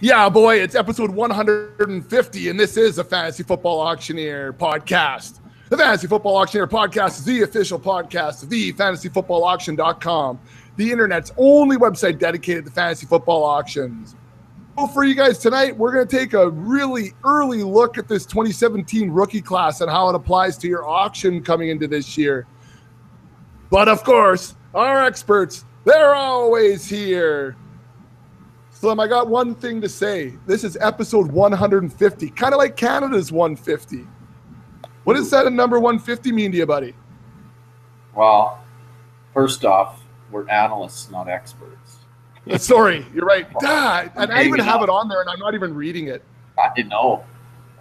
Yeah, boy, it's episode 150, and this is a Fantasy Football Auctioneer podcast. The Fantasy Football Auctioneer podcast is the official podcast of the fantasyfootballauction.com, the internet's only website dedicated to fantasy football auctions. So for you guys tonight, we're going to take a really early look at this 2017 rookie class and how it applies to your auction coming into this year. But of course, our experts, they're always here. Slim, I got one thing to say. This is episode 150, kind of like Canada's 150. What does that number 150 mean to you, buddy? Well, first off, we're analysts, not experts. Sorry, you're right. And I even have it on there, and I'm not even reading it. I didn't know.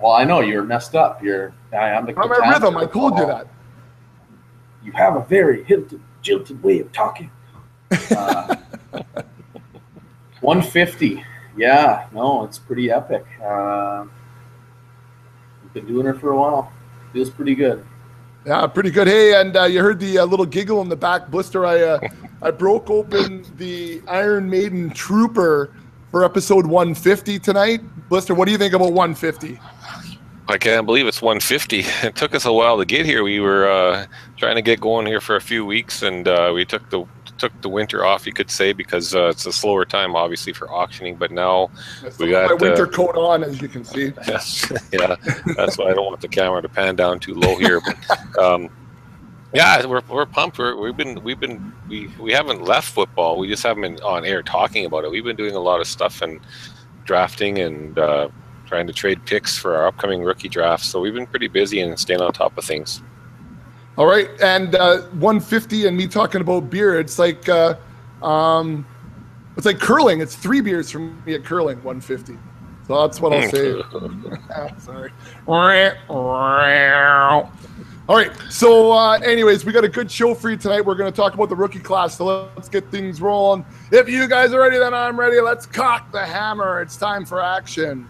Well, I know you're messed up. I'm my rhythm. I told you that. You have a very jilted way of talking. 150. Yeah, no, it's pretty epic. We've been doing it for a while. Feels pretty good. Yeah, pretty good. Hey, and you heard the little giggle in the back, Blistr. I broke open the Iron Maiden Trooper for episode 150 tonight. Blistr, what do you think about 150? I can't believe it's 150. It took us a while to get here. We were trying to get going here for a few weeks, and we took the winter off, you could say, because it's a slower time, obviously, for auctioning. But now we got my winter coat on, as you can see. Yes, yeah, that's why I don't want the camera to pan down too low here. But yeah, we're pumped. We haven't left football. We just haven't been on air talking about it. We've been doing a lot of stuff and drafting and trying to trade picks for our upcoming rookie drafts. So we've been pretty busy and staying on top of things. All right, and 150 and me talking about beer, it's like curling. It's 3 beers from me at curling, 150. So that's what I'll say. Sorry. All right, so anyways, we got a good show for you tonight. We're going to talk about the rookie class, so let's get things rolling. If you guys are ready, then I'm ready. Let's cock the hammer. It's time for action.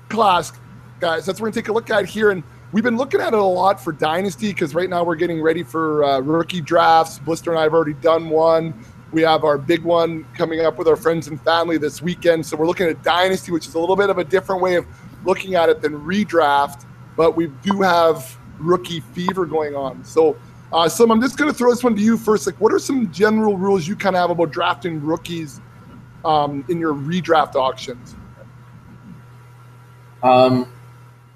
Class, guys, that's what we're going to take a look at here, and we've been looking at it a lot for Dynasty because right now we're getting ready for rookie drafts. Blistr and I have already done one. We have our big one coming up with our friends and family this weekend. So we're looking at Dynasty, which is a little bit of a different way of looking at it than redraft. But we do have rookie fever going on. So, Slim, I'm just going to throw this one to you first. Like, what are some general rules you kind of have about drafting rookies in your redraft auctions?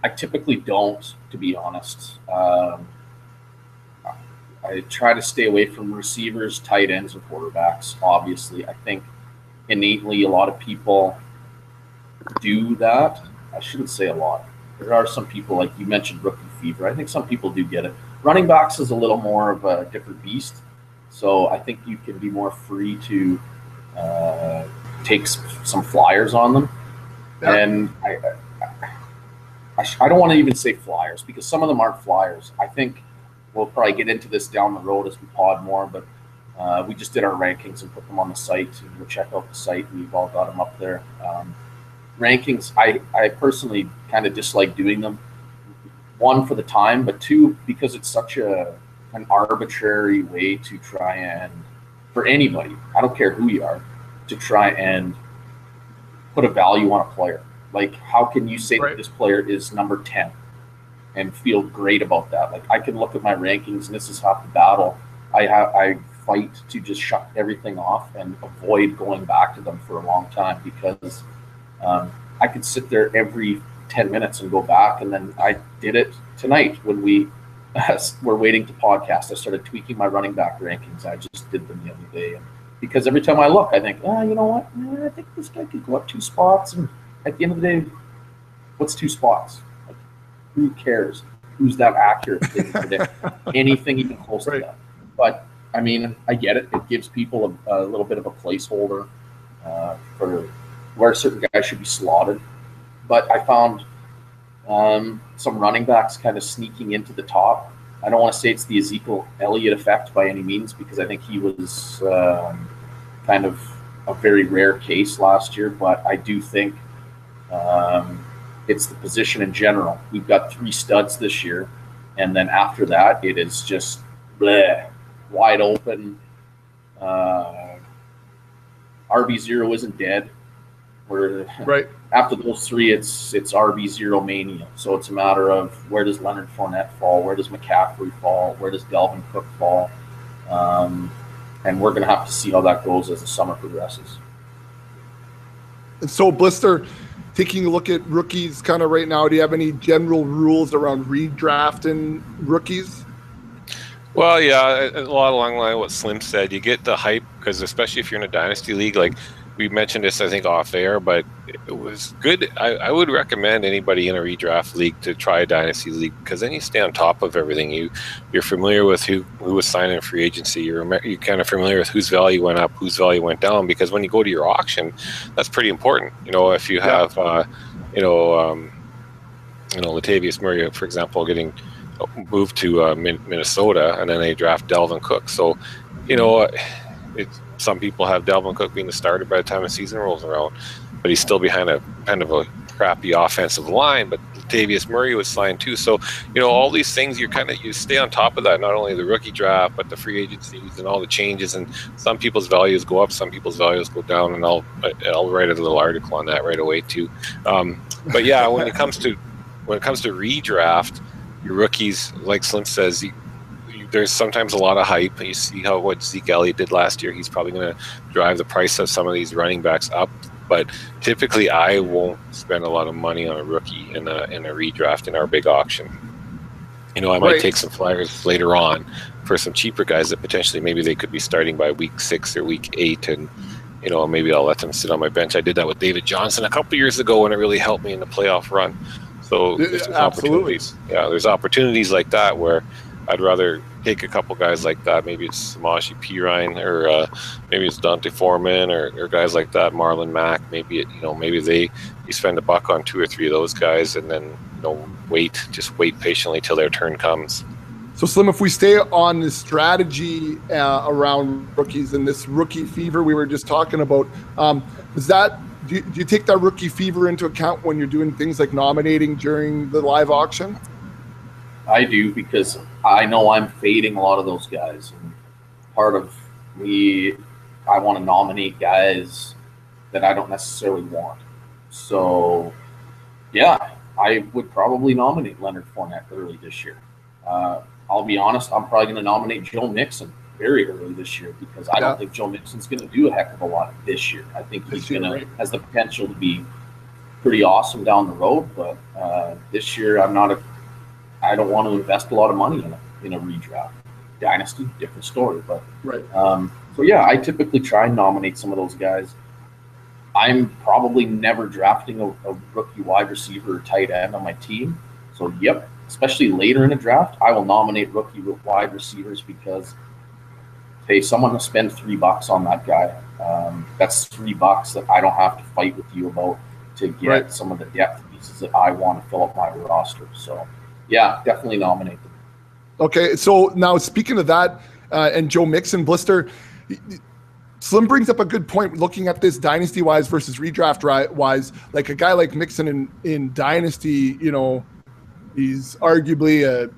I typically don't, to be honest. I try to stay away from receivers, tight ends, and quarterbacks. Obviously, I think innately a lot of people do that. I shouldn't say a lot. There are some people, like you mentioned, rookie fever. I think some people do get it. Running backs is a little more of a different beast. So I think you can be more free to take some flyers on them. Yeah. And I don't want to even say flyers because some of them aren't flyers. I think we'll probably get into this down the road as we pod more, but we just did our rankings and put them on the site. And you'll check out the site. We've all got them up there. Rankings, I personally kind of dislike doing them. One, for the time, but two, because it's such an arbitrary way to try and, for anybody, I don't care who you are, to try and put a value on a player. Like, how can you say that this player is number 10 and feel great about that? Like, I can look at my rankings, and this is half the battle. I fight to just shut everything off and avoid going back to them for a long time because I could sit there every 10 minutes and go back. And then I did it tonight when we were waiting to podcast. I started tweaking my running back rankings. I just did them the other day. And because every time I look, I think, you know what? I think this guy could go up 2 spots. And at the end of the day, what's 2 spots? Like, who cares? Who's that accurate to predict anything even close to that? But, I mean, I get it. It gives people a little bit of a placeholder for where certain guys should be slotted. But I found some running backs kind of sneaking into the top. I don't want to say it's the Ezekiel Elliott effect by any means because I think he was kind of a very rare case last year, but I do think it's the position in general. We've got 3 studs this year, and then after that, it is just wide open. RB0 isn't dead. We're Right. After those three, it's RB0 mania. So it's a matter of where does Leonard Fournette fall, where does McCaffrey fall, where does Dalvin Cook fall, and we're going to have to see how that goes as the summer progresses. And so, Blistr, taking a look at rookies kind of right now, do you have any general rules around redrafting rookies? Well, yeah, a lot along the line of what Slim said. You get the hype because, especially if you're in a dynasty league, like we mentioned this, I think, off air, but it was good. I would recommend anybody in a redraft league to try a dynasty league because then you stay on top of everything. You're familiar with who was signing free agency. You're kind of familiar with whose value went up, whose value went down. Because when you go to your auction, that's pretty important. If you have, Latavius Murray, for example, getting moved to Minnesota, and then they draft Dalvin Cook. So, some people have Dalvin Cook being the starter by the time the season rolls around, but he's still behind a kind of a crappy offensive line. But Latavius Murray was signed too. So, all these things, you stay on top of that, not only the rookie draft, but the free agencies and all the changes. And some people's values go up, some people's values go down. And I'll write a little article on that right away too. But yeah, when it comes to redraft, your rookies, like Slim says, there's sometimes a lot of hype. You see what Zeke Elliott did last year. He's probably going to drive the price of some of these running backs up. But typically, I won't spend a lot of money on a rookie in a redraft in our big auction. I might take some flyers later on for some cheaper guys that potentially maybe they could be starting by week 6 or week 8, and maybe I'll let them sit on my bench. I did that with David Johnson a couple years ago, and it really helped me in the playoff run. So there's opportunities. Yeah, there's opportunities like that where I'd rather take a couple guys like that. Maybe it's Samaje Perine, or maybe it's Dante Foreman, or guys like that, Marlon Mack. Maybe you spend $1 on 2 or 3 of those guys, and then wait patiently till their turn comes. So, Slim, if we stay on the strategy around rookies and this rookie fever we were just talking about, do you take that rookie fever into account when you're doing things like nominating during the live auction? I do, because I know I'm fading a lot of those guys. And part of me, I want to nominate guys that I don't necessarily want. So, yeah, I would probably nominate Leonard Fournette early this year. I'll be honest, I'm probably going to nominate Joe Mixon very early this year, because I don't think Joe Mixon's going to do a heck of a lot this year. I think he's has the potential to be pretty awesome down the road, but this year I don't want to invest a lot of money in a redraft. Dynasty, different story, but so yeah, I typically try and nominate some of those guys. I'm probably never drafting a rookie wide receiver or tight end on my team. So yep, especially later in a draft, I will nominate rookie wide receivers, because hey, someone will spend $3 on that guy. That's $3 that I don't have to fight with you about to get some of the depth pieces that I want to fill up my roster. So yeah, definitely nominate them. Okay, so now speaking of that, and Joe Mixon, Blistr, Slim brings up a good point looking at this dynasty-wise versus redraft-wise. Like a guy like Mixon in dynasty, he's arguably a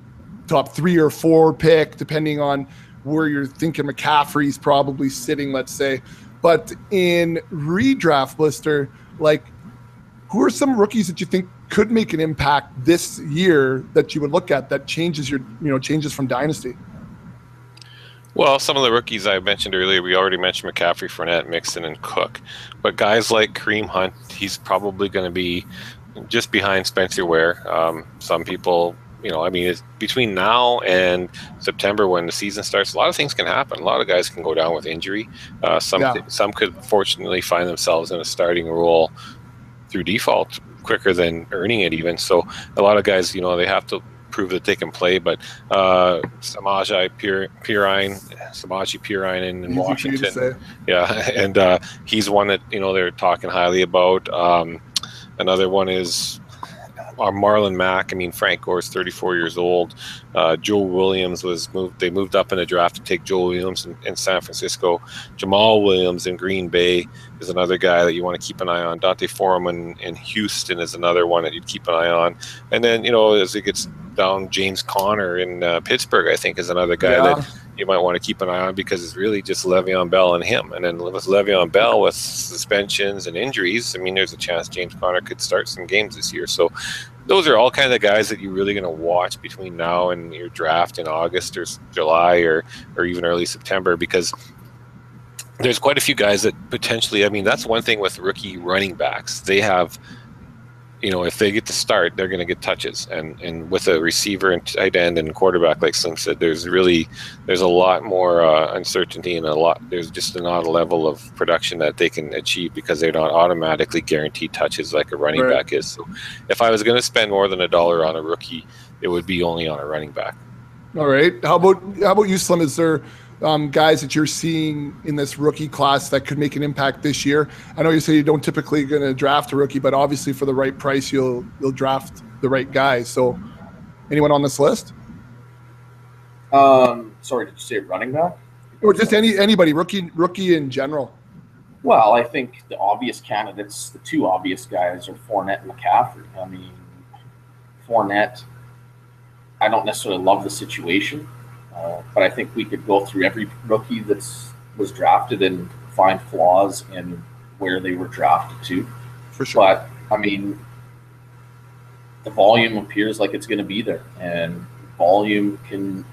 top 3 or 4 pick, depending on where you're thinking McCaffrey's probably sitting, let's say. But in redraft, Blistr, like, who are some rookies that you think could make an impact this year that you would look at that changes changes from dynasty? Well, some of the rookies I mentioned earlier, we already mentioned McCaffrey, Fournette, Mixon, and Cook. But guys like Kareem Hunt, he's probably going to be just behind Spencer Ware. Some people, it's between now and September when the season starts, a lot of things can happen. A lot of guys can go down with injury. Some could fortunately find themselves in a starting role through default quicker than earning it even. So a lot of guys, they have to prove that they can play. But Samaje Perine in Washington, and he's one that they're talking highly about. Another one is Marlon Mack. I mean, Frank Gore's 34 years old. Joe Williams they moved up in a draft to take Joe Williams in San Francisco. Jamal Williams in Green Bay is another guy that you want to keep an eye on. Dante Foreman in Houston is another one that you'd keep an eye on. And then, as it gets down, James Conner in Pittsburgh, I think, is another guy that you might want to keep an eye on, because it's really just Le'Veon Bell and him. And then with Le'Veon Bell with suspensions and injuries, I mean, there's a chance James Conner could start some games this year. So those are all kind of guys that you're really going to watch between now and your draft in August or July or even early September, because there's quite a few guys that potentially, I mean, that's one thing with rookie running backs. They have, if they get to start, they're going to get touches. And with a receiver and tight end and quarterback, like Slim said, there's a lot more uncertainty, and there's just not a level of production that they can achieve because they're not automatically guaranteed touches like a running back is. So if I was going to spend more than $1 on a rookie, it would be only on a running back. All right. How about you, Slim? Is there guys that you're seeing in this rookie class that could make an impact this year? I know you say you don't typically going to draft a rookie, but obviously for the right price, you'll draft the right guys. So anyone on this list? Sorry, did you say running back? Or just anybody, rookie in general? Well, I think the obvious candidates, the two obvious guys, are Fournette and McCaffrey. I mean, Fournette, I don't necessarily love the situation. But I think we could go through every rookie that was drafted and find flaws in where they were drafted to. For sure. But, I mean, the volume appears like it's going to be there. And volume can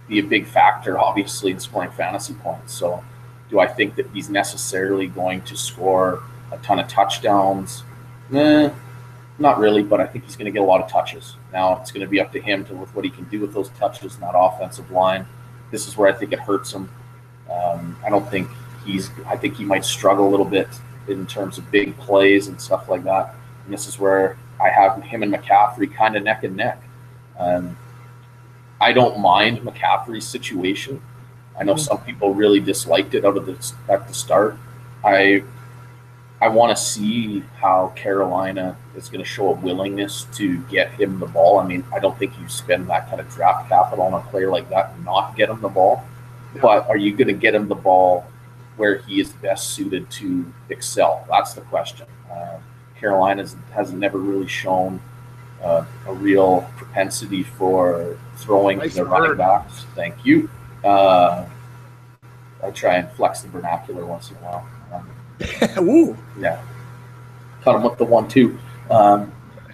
be a big factor, obviously, in scoring fantasy points. So do I think that he's necessarily going to score a ton of touchdowns? Not really, but I think he's going to get a lot of touches. Now it's going to be up to him with what he can do with those touches in that offensive line. This is where I think it hurts him. I think he might struggle a little bit in terms of big plays and stuff like that. And this is where I have him and McCaffrey kind of neck and neck. I don't mind McCaffrey's situation. I know some people really disliked it at the start. I want to see how Carolina is going to show a willingness to get him the ball. I mean, I don't think you spend that kind of draft capital on a player like that and not get him the ball. Yeah. But are you going to get him the ball where he is best suited to excel? That's the question. Carolina has never really shown a real propensity for throwing the running backs. Thank you. I try and flex the vernacular once in a while. Ooh. Yeah. Cut him with the 1-2.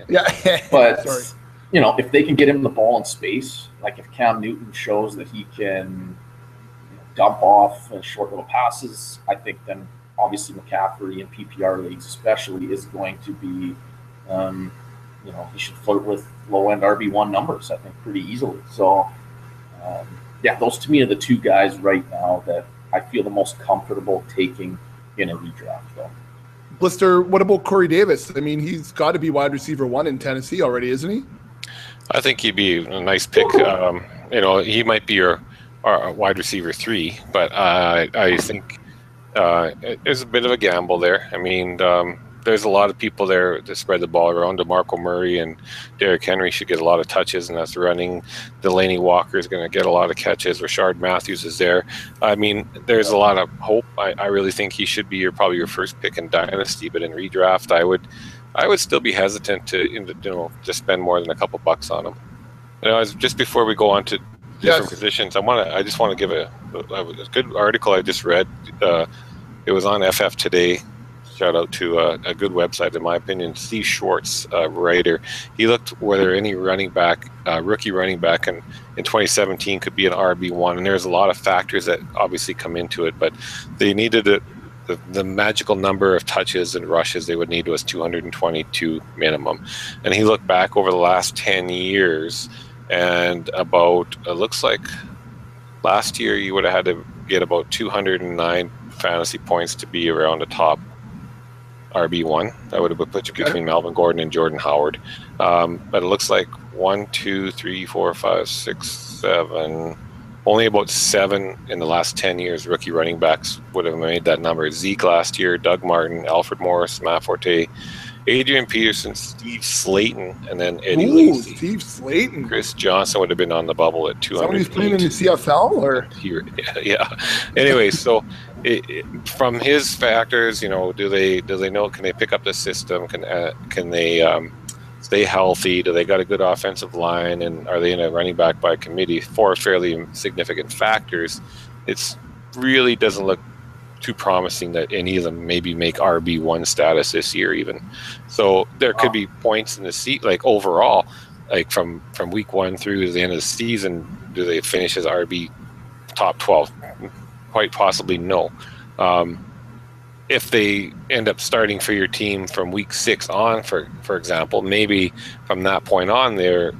Yeah. But, if they can get him the ball in space, like if Cam Newton shows that he can dump off short little passes, I think then obviously McCaffrey in PPR leagues especially is going to be, he should flirt with low-end RB1 numbers, I think, pretty easily. So, those to me are the two guys right now that I feel the most comfortable taking in a redraft, though. Blistr, what about Corey Davis? I mean, he's got to be wide receiver 1 in Tennessee already, isn't he? I think he'd be a nice pick. He might be your wide receiver 3, but I think there's a bit of a gamble there. I mean, there's a lot of people there to spread the ball around. DeMarco Murray and Derrick Henry should get a lot of touches, and that's running. Delaney Walker is going to get a lot of catches. Rashard Matthews is there. I mean, there's a lot of hope. I really think he should be probably your first pick in Dynasty, but in redraft, I would still be hesitant to spend more than a couple bucks on him. Just before we go on to different positions, I just want to give a good article I just read. It was on FF Today. Shout out to a good website, in my opinion. Steve Schwartz, writer. He looked whether any rookie running back in 2017 could be an RB1, and there's a lot of factors that obviously come into it, but they needed the magical number of touches and rushes they would need was 222 minimum. And he looked back over the last 10 years, and it looks like last year you would have had to get about 209 fantasy points to be around the top RB1. That would have put you between Melvin Gordon and Jordan Howard. But it looks like 1, 2, 3, 4, 5, 6, 7. Only about 7 in the last 10 years rookie running backs would have made that number. Zeke last year, Doug Martin, Alfred Morris, Matt Forte, Adrian Peterson, Steve Slayton, and then Eddie Lacy. Steve Slayton. Chris Johnson would have been on the bubble at 200. Somebody's playing in the CFL? Or? Yeah. Anyway, so from his factors, do they know? Can they pick up the system? Can they stay healthy? Do they got a good offensive line? And are they in a running back by committee? 4 fairly significant factors. It's really doesn't look too promising that any of them maybe make RB1 status this year even. So there could be points in the seat, like overall, like from week 1 through the end of the season, do they finish as RB top 12? Quite possibly no. If they end up starting for your team from week 6 on, for example, maybe from that point on they're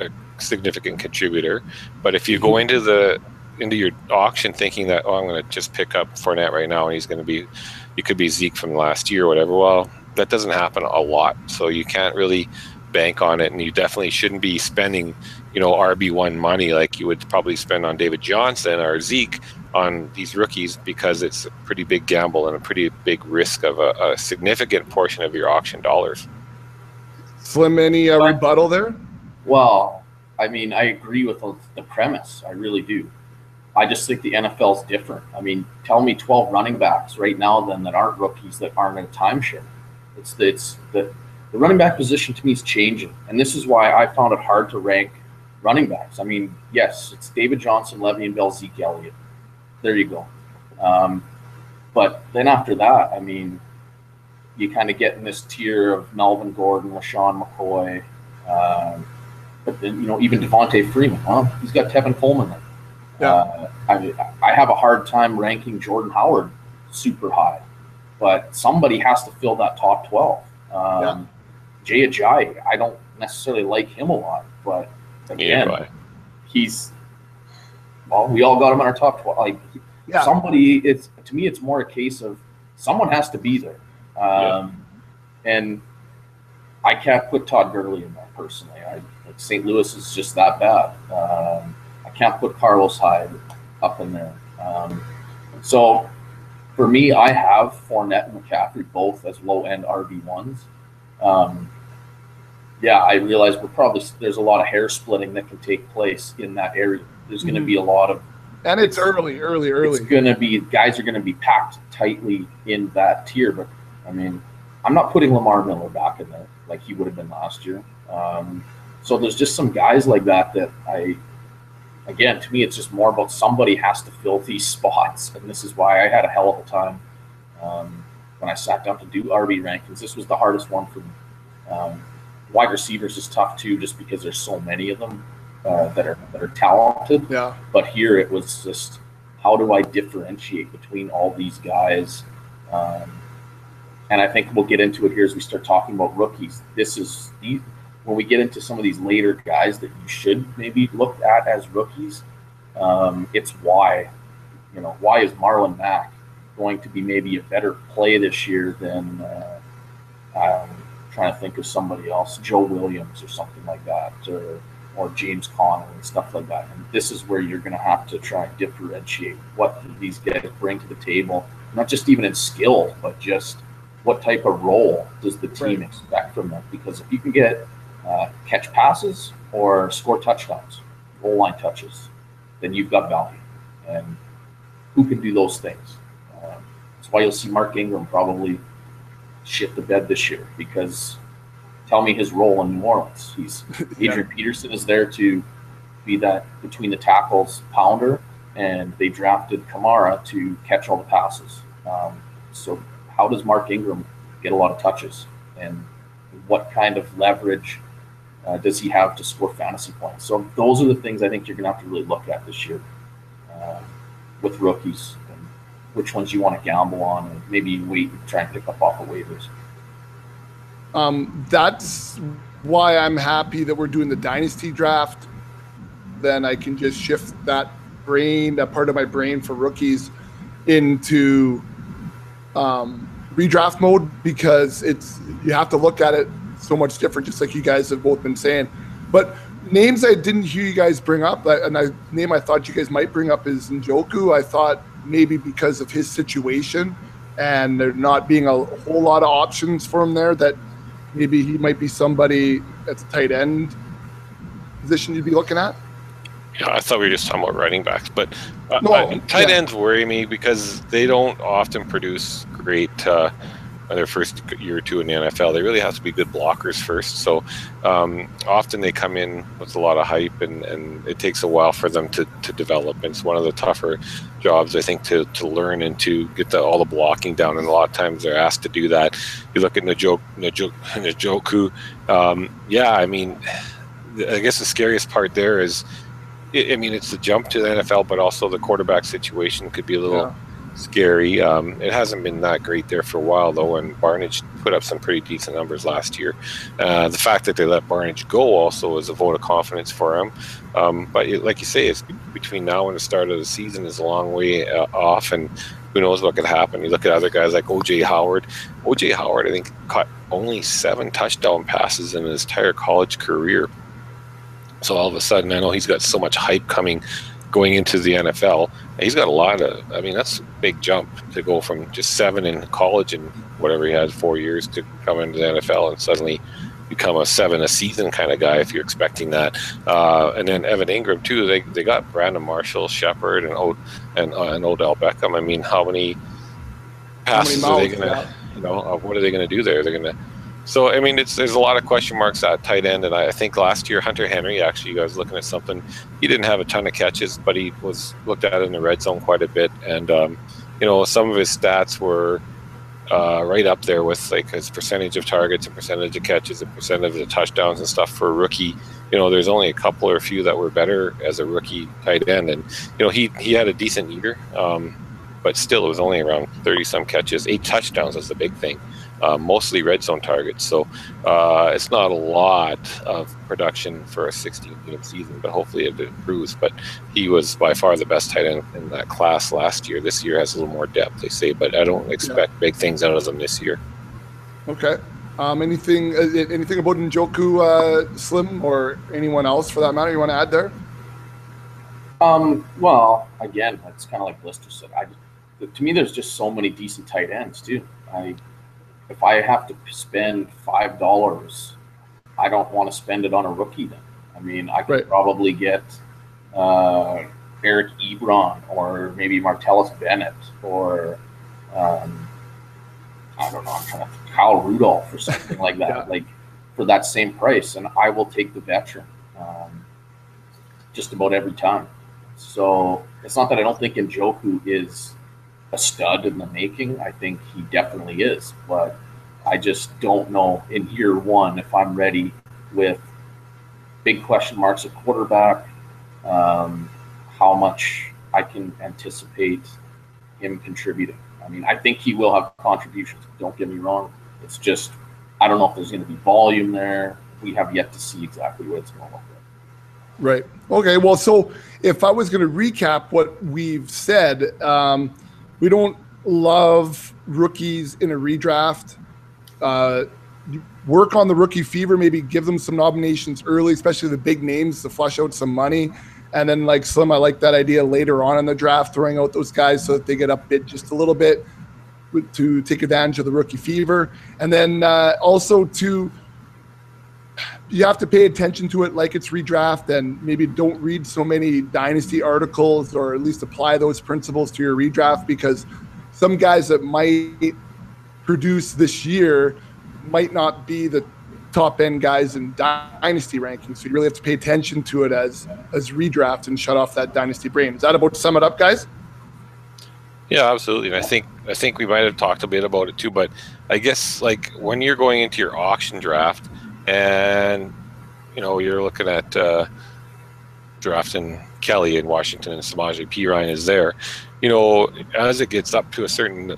a significant contributor. But if you go into your auction thinking that, I'm going to just pick up Fournette right now and he could be Zeke from last year or whatever, well, that doesn't happen a lot. So you can't really bank on it, and you definitely shouldn't be spending, RB1 money like you would probably spend on David Johnson or Zeke on these rookies, because it's a pretty big gamble and a pretty big risk of a significant portion of your auction dollars. Slim, any rebuttal there? Well, I mean, I agree with the premise. I really do. I just think the NFL is different. I mean, tell me 12 running backs right now then that aren't rookies that aren't in a timeshare. It's the running back position to me is changing, and this is why I found it hard to rank running backs. I mean, yes, it's David Johnson, Le'Veon Bell, Zeke Elliott. There you go. But then after that, I mean, you kind of get in this tier of Melvin Gordon, LaShawn McCoy, but then, even Devontae Freeman. He's got Tevin Coleman there. Yeah. I have a hard time ranking Jordan Howard super high, but somebody has to fill that top 12. Jay Ajayi, I don't necessarily like him a lot, but again, we all got him in our top 12. Somebody, to me, it's more a case of someone has to be there. And I can't put Todd Gurley in there personally. St. Louis is just that bad. I can't put Carlos Hyde up in there. So for me, I have Fournette and McCaffrey both as low-end RB1s. I realize there's a lot of hair splitting that can take place in that area. There's going to be a lot of, and it's early. It's going to be, guys are going to be packed tightly in that tier. But I mean, I'm not putting Lamar Miller back in there like he would have been last year. So there's just some guys like that again, to me, it's just more about somebody has to fill these spots. And this is why I had a hell of a time when I sat down to do RB rankings. This was the hardest one for me. Wide receivers is tough too, just because there's so many of them that are talented. Yeah. But here it was just, how do I differentiate between all these guys? And I think we'll get into it here as we start talking about rookies. When we get into some of these later guys that you should maybe look at as rookies, it's why is Marlon Mack going to be maybe a better play this year than I'm trying to think of somebody else, Joe Williams or something like that, or James Conner and stuff like that. And this is where you're going to have to try and differentiate what these guys bring to the table, not just even in skill, but just what type of role does the team expect from them? Because if you can get catch passes or score touchdowns, goal line touches, then you've got value. And who can do those things? That's why you'll see Mark Ingram probably shit the bed this year, because tell me his role in New Orleans. Adrian Peterson is there to be that between the tackles pounder, and they drafted Kamara to catch all the passes. So how does Mark Ingram get a lot of touches, and what kind of leverage does he have to score fantasy points? So those are the things I think you're going to have to really look at this year with rookies, and which ones you want to gamble on, and maybe wait and try and pick up off of waivers. That's why I'm happy that we're doing the dynasty draft. Then I can just shift that part of my brain for rookies into redraft mode, because you have to look at it so much different, just like you guys have both been saying. But names I didn't hear you guys bring up, and name I thought you guys might bring up is Njoku. I thought maybe because of his situation and there not being a whole lot of options for him there, that maybe he might be somebody at the tight end position you'd be looking at. Yeah, I thought we were just talking about running backs, but tight ends worry me because they don't often produce great their first year or two in the NFL. They really have to be good blockers first. So often they come in with a lot of hype, and it takes a while for them to develop. And it's one of the tougher jobs, I think, to learn and to get all the blocking down. And a lot of times they're asked to do that. You look at Njoku. I mean, I guess the scariest part there is, it's the jump to the NFL, but also the quarterback situation could be a little scary. It hasn't been that great there for a while, though, and Barnage put up some pretty decent numbers last year. The fact that they let Barnage go also is a vote of confidence for him. But like you say, it's between now and the start of the season is a long way off, and who knows what could happen. You look at other guys like O.J. Howard. O.J. Howard, I think, caught only 7 touchdown passes in his entire college career. So all of a sudden, I know he's got so much hype going into the NFL. He's got a lot of, that's a big jump to go from just 7 in college and whatever he had 4 years to come into the NFL and suddenly become a 7 a season kind of guy if you're expecting that. And then Evan Ingram too. They got Brandon Marshall, Shepard, and Odell Beckham. How many passes are they going to? What are they going to do there? They're going to. So, there's a lot of question marks at tight end, and I think last year Hunter Henry, actually, you guys looking at something, he didn't have a ton of catches, but he was looked at in the red zone quite a bit, and, some of his stats were right up there with, like, his percentage of targets and percentage of catches and percentage of touchdowns and stuff for a rookie. There's only a couple or a few that were better as a rookie tight end, and, he had a decent year, but still it was only around 30-some catches. 8 touchdowns was the big thing. Mostly red zone targets, so it's not a lot of production for a 16-game season, but hopefully it improves. But he was by far the best tight end in that class last year. This year has a little more depth, they say, but I don't expect big things out of them this year. Okay. Anything about Njoku, Slim, or anyone else for that matter you want to add there? Well, again, it's kind of like Blistr said. To me, there's just so many decent tight ends too. If I have to spend $5, I don't want to spend it on a rookie then. I could probably get Eric Ebron or maybe Martellus Bennett or I don't know, I'm trying to think, Kyle Rudolph or something like that, like for that same price, and I will take the veteran just about every time. So it's not that I don't think Njoku is a stud in the making. I think he definitely is, but I just don't know in year one if I'm ready with big question marks at quarterback, how much I can anticipate him contributing. I think he will have contributions, don't get me wrong. It's just, I don't know if there's going to be volume there. We have yet to see exactly what it's going to look like. Right. Okay. Well, so if I was going to recap what we've said, we don't love rookies in a redraft. Work on the rookie fever, maybe give them some nominations early, especially the big names, to flush out some money. And then, like Slim, I like that idea later on in the draft, throwing out those guys so that they get upbid just a little bit to take advantage of the rookie fever. And then also you have to pay attention to it like it's redraft, and maybe don't read so many dynasty articles, or at least apply those principles to your redraft, because some guys that might produce this year might not be the top end guys in dynasty rankings. So you really have to pay attention to it as redraft and shut off that dynasty brain. Is that about to sum it up, guys? Yeah, absolutely. And I think we might have talked a bit about it too, but I guess like when you're going into your auction draft and you're looking at drafting Kelly in Washington and Samaje Perine is there, as it gets up to a certain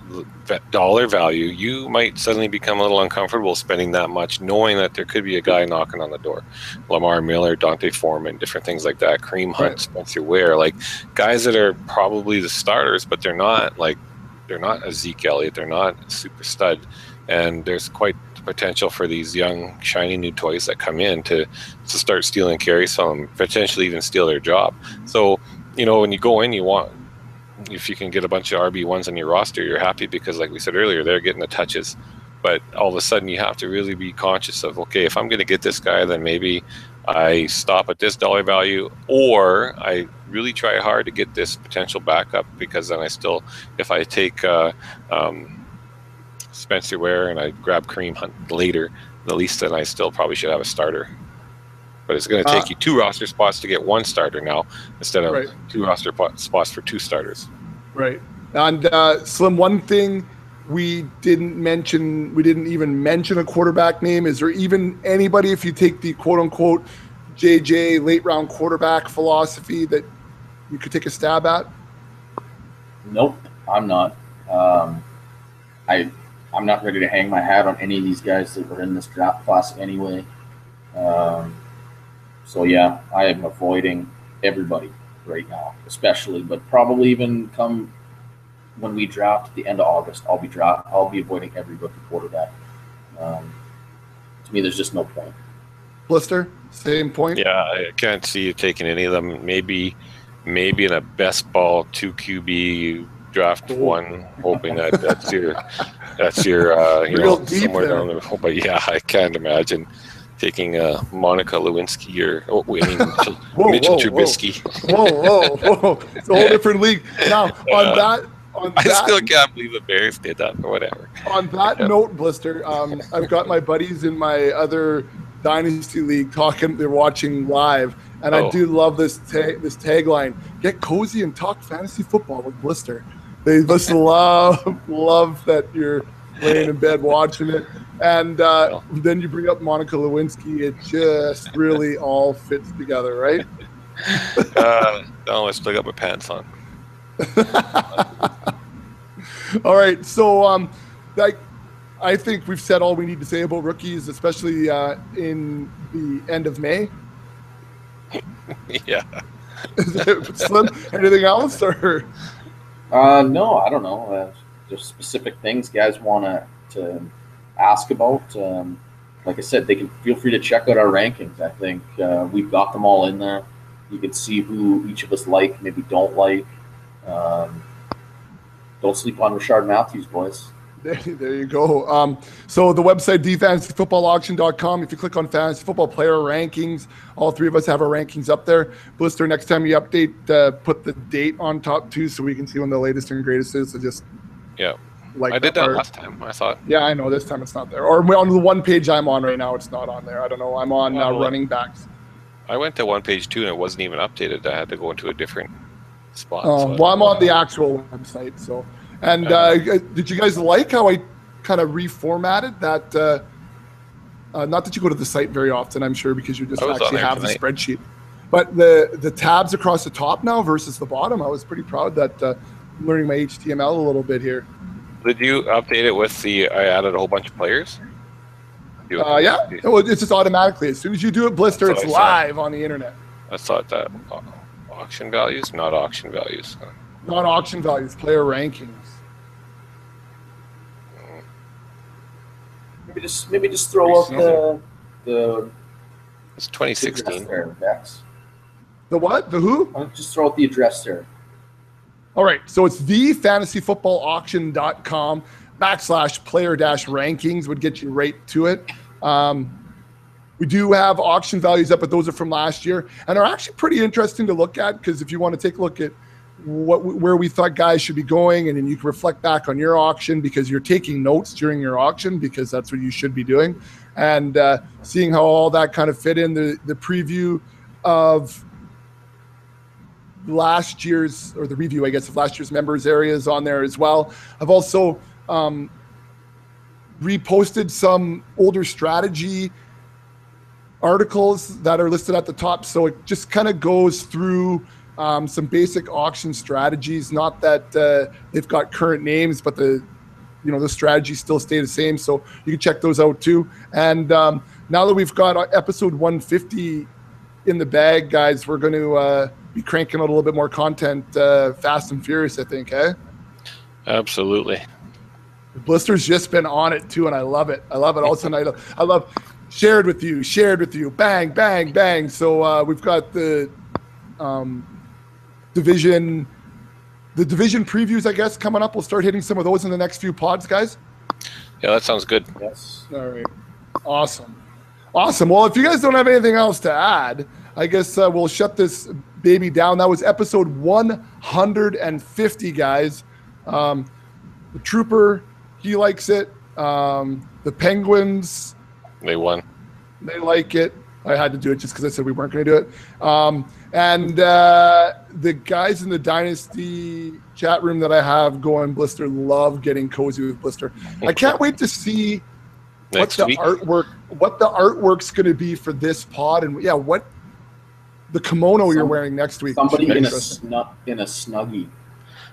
dollar value, you might suddenly become a little uncomfortable spending that much, knowing that there could be a guy knocking on the door. Lamar Miller, Dante Foreman, different things like that. Kareem Hunt, Spencer Ware, like guys that are probably the starters, but they're not a Zeke Elliott, they're not a super stud, and there's quite the potential for these young shiny new toys that come in to start stealing carries from them, potentially even steal their job. So when you go in, you want, if you can get a bunch of RB1s on your roster, you're happy because, like we said earlier, they're getting the touches. But all of a sudden, you have to really be conscious of, okay, if I'm going to get this guy, then maybe I stop at this dollar value, or I really try hard to get this potential backup, because then if I take Spencer Ware and I grab Kareem Hunt later, at least then I still probably should have a starter. But it's going to take you 2 roster spots to get 1 starter now instead of 2 roster spots for 2 starters. Right. And Slim, one thing we didn't even mention a quarterback name. Is there even anybody, if you take the quote-unquote JJ late-round quarterback philosophy, that you could take a stab at? Nope, I'm not. I'm not ready to hang my hat on any of these guys that were in this draft class anyway. So yeah, I am avoiding everybody right now, especially, but probably even come when we draft at the end of August, I'll be avoiding every rookie quarterback. To me, there's just no point. Blister, same point. Yeah, I can't see you taking any of them. Maybe in a best ball 2 QB draft 1, hoping that's your somewhere down there. But yeah, I can't imagine taking Monica Lewinsky or Mitchell Trubisky. Whoa! It's a whole different league. Now I still can't believe the Bears did that, or whatever. On that note, Blister, I've got my buddies in my other Dynasty League talking. They're watching live, and I do love this tagline: "Get cozy and talk fantasy football with Blister." They just love that you're laying in bed watching it, and then you bring up Monica Lewinsky. It just really all fits together, right? Now let's still got my pants on. All right, so I think we've said all we need to say about rookies, especially in the end of May. Yeah. Slim, anything else? Or no, I don't know. There's specific things guys want to ask about. Like I said, they can feel free to check out our rankings. I think we've got them all in there. You can see who each of us like, maybe don't like. Don't sleep on Rashard Matthews, boys. There you go. So the website, thefantasyfootballauction.com. If you click on fantasy football player rankings, all 3 of us have our rankings up there. Blister, next time you update, put the date on top too, so we can see when the latest and greatest is. So just I did that last time, I thought. Yeah, I know. This time it's not there. Or on the one page I'm on right now, it's not on there. I don't know. I'm on running backs. I went to one page too, and it wasn't even updated. I had to go into a different spot. Well, I'm on the actual website. So, and did you guys like how I kind of reformatted that? Not that you go to the site very often, I'm sure, because you just actually have the spreadsheet. But the tabs across the top now versus the bottom, I was pretty proud that I'm learning my HTML a little bit here. Did you update it with I added a whole bunch of players? Yeah. Well, it's just automatically. As soon as you do it, Blister, it's live on the internet. I thought that auction values, not auction values. Not auction values, player rankings. Maybe just throw up the. It's 2016. The what? The who? Why don't you just throw out the address there? All right. So it's thefantasyfootballauction.com /player-rankings would get you right to it. We do have auction values up, but those are from last year and are actually pretty interesting to look at, because if you want to take a look at where we thought guys should be going, and then you can reflect back on your auction because you're taking notes during your auction, because that's what you should be doing, and seeing how all that kind of fit in. The preview of last year's, or the review, I guess, of last year's members areas on there as well. I've also reposted some older strategy articles that are listed at the top. So it just kind of goes through some basic auction strategies. Not that they've got current names, but the strategies still stay the same. So you can check those out too. And now that we've got episode 150 in the bag, guys, we're going to be cranking out a little bit more content fast and furious, I think, eh? Absolutely. Blister's just been on it too, and I love it. I love it. Also, I love shared with you, bang, bang, bang. So we've got the division previews, I guess, coming up. We'll start hitting some of those in the next few pods, guys. Yeah, that sounds good. Yes. All right. Awesome. Well, if you guys don't have anything else to add, I guess we'll shut this baby down. That was episode 150, guys. The Trooper, he likes it. The Penguins, They won. they like it. I had to do it just because I said we weren't going to do it. And the guys in the Dynasty chat room that I have going Blistr love getting cozy with Blistr. I can't wait to see what the artwork's going to be for this pod, and what the kimono you're wearing next week. Somebody in a snuggie.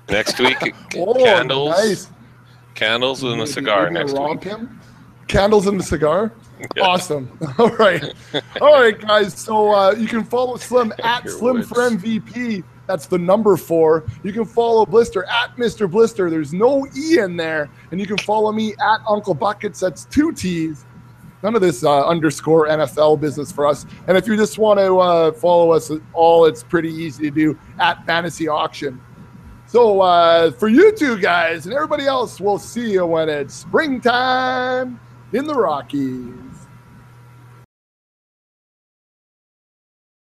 Next week, candles. Nice. Candles and a cigar next week. Candles and a cigar? Yeah. Awesome. All right, guys. So you can follow Slim at Slim for MVP. That's the number 4. You can follow Blistr at Mr. Blistr. There's no E in there. And you can follow me at Uncle Buckets. That's 2 T's. None of this underscore NFL business for us. And if you just want to follow us at all, it's pretty easy to do at Fantasy Auction. So for you two guys and everybody else, we'll see you when it's springtime in the Rockies.